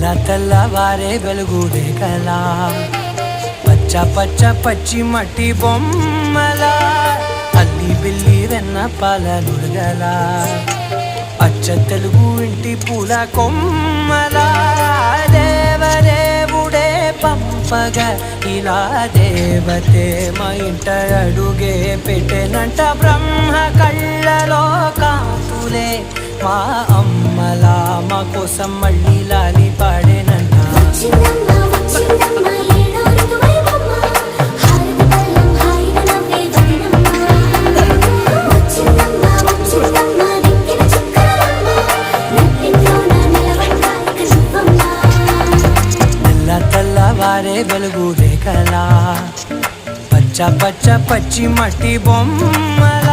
తెల్ల తెల్లవారే వెలుగు రేఖలా పచ్చ పచ్చ పచ్చి మట్టి బొమ్మల అల్లి బిల్లి వెన్న పాల నుడగల అచ్చ తెలుగు ఇంటి పూల కొమ్మల దేవదేవుడే పంపగా ఇలా దేవతే మా ఇంట అడుగే పెట్టెనంట బ్రహ్మ కళ్ళలో కాంతులే మా అమ్మలా మా కోసం మళ్ళీ లాలి పాడేనంట తెల్ల తెల్లవారే వెలుగు రేఖలా పచ్చ పచ్చ పచ్చి మట్టి బొమ్మల